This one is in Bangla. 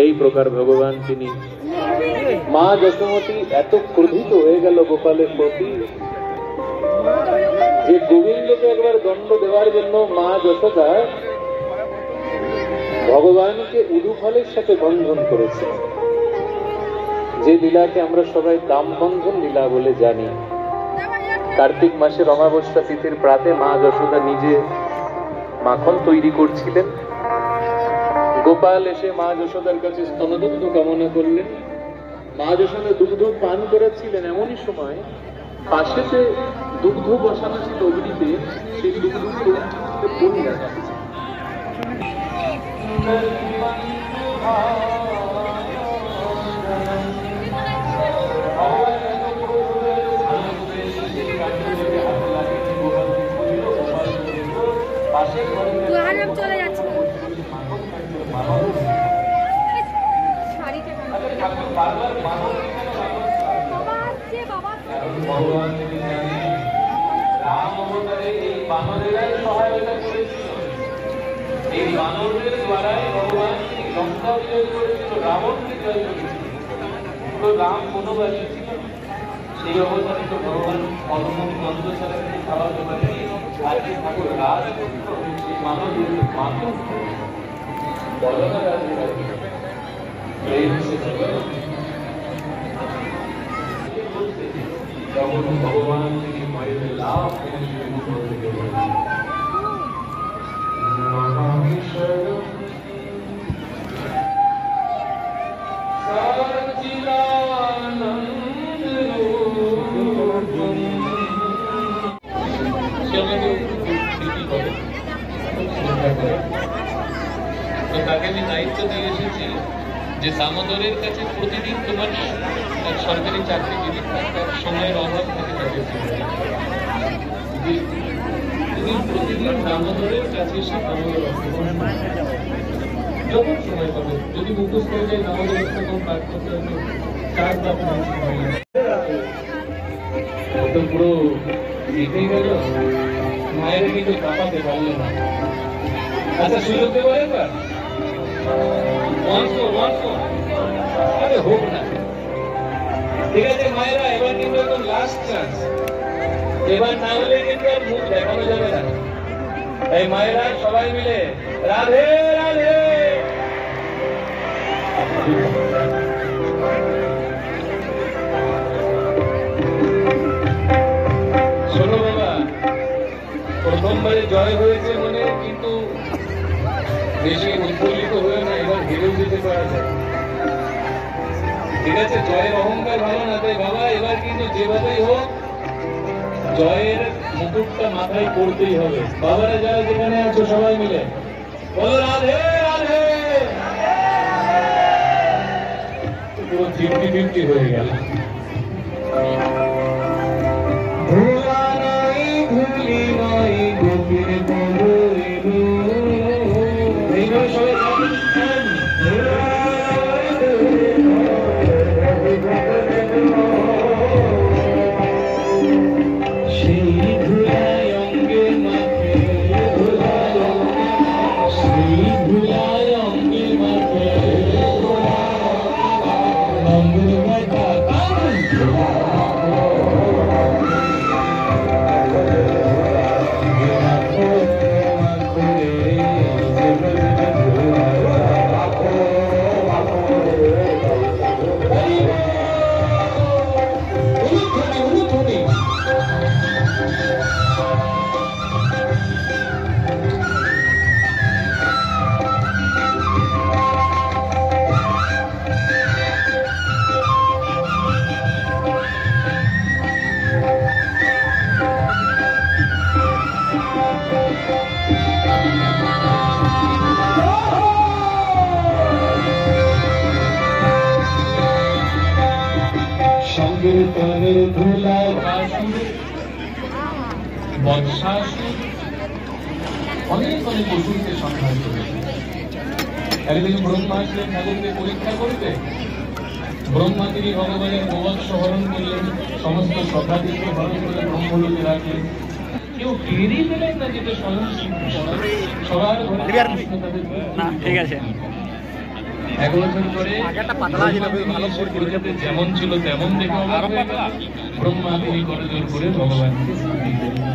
এই প্রকার ভগবান তিনি। মা যশোমতী এত ক্রোধিত হয়ে গেল গোপালের প্রতি যে গোবিন্দকে একবার দণ্ড দেওয়ার জন্য মা যশোদা ভগবানকে উদুফলের সাথে বন্ধন করেছে, যে লীলাকে আমরা সবাই দামবন্ধন লীলা বলে জানি। কার্তিক মাসের অমাবস্যা তিথির প্রাতে মা যশোদা নিজে মাখন তৈরি করছিলেন। গোপাল এসে মা যশোদার কাছে স্তনদুগ্ধ কামনা করলেন। মা যশোদা দুগ্ধ পান করাচ্ছিলেন, এমনই সময় পাশে যে দুগ্ধ বসানো ছিল অগ্নিতে, সেই দুগ্ধ পড়ে যাচ্ছে। চলে যাচ্ছে এই বানরের দ্বারাই ভগবান লঙ্কা জয় করেছিল, রাবণকে জয় করেছিল। পুরো রাম বনবাসী ছিল, সেই অবস্থায় তো ভগবান অলমন গন্ধ ছাড়া তিনি খাওয়াতে পারেনি। আজকে ঠাকুর রাজ সেই মানবের মাতৃ বলনা রাজ তখন ভগবান তিনি মায়ের লাভ তাকে আমি দায়িত্ব দিয়ে এসেছি যে দামোদরের কাছে প্রতিদিন তোমার সরকারি চাকরিজীবী তার সময়ের অভাব থাকে তাকে তুমি প্রতিদিন দামোদরের কাছে এসে দামোদর যখন সময় পাবে, যদি মুখস্থ হয়ে যায় নামাজের তখন পাঠ করতে হবে, চার দাপ তো পুরো দেখেই গেল, মায়ের কিন্তু কাঁপাতে পারলে না। আচ্ছা সুযোগ দেবো একবার, আরে হোক না, ঠিক আছে মায়েরা, এবার কিন্তু একদম লাস্ট চান্স, এবার না হলে কিন্তু আর মুখ দেখানো যাবে না। এই মায়েরা সবাই মিলে রাধে রাধে। শোনো বাবা, প্রথমবারে জয় হয়েছে মনে, কিন্তু বেশি উৎফুল্লিত হয়ে না, এবার হেরেও যেতে পারা যায়। ঠিক আছে, জয়ের অহংকার ভালো না, তাই বাবা এবার কিন্তু যেভাবেই হোক জয়ের মুকুটটা মাথায় পড়তেই হবে। বাবারা যারা যেখানে আছো সবাই মিলে বলো রাধে রাধে। পুরো 50-50 হয়ে গেল। ভোলা নাই ভুলি নাই গোপীর বলো এলো, এইভাবে সবাই অনেক অনেক অসুরকে সংহার করেছে। একদিন ব্রহ্মা আসলেন ঠাকুরকে পরীক্ষা করতে। ব্রহ্মা তিনি ভগবানের গোবৎস হরণ করলেন, সমস্ত সভাদিকে হরণ করে ব্রহ্মলোকে রাখলেন। কেউ টেরই পেলেন না যেটা স্বয়ং সবার ঠিক আছে। 1 বছর পরে যেমন ছিল তেমন দেখে ব্রহ্মা তিনি করজোর করে ভগবানকে স্তুতি করলেন।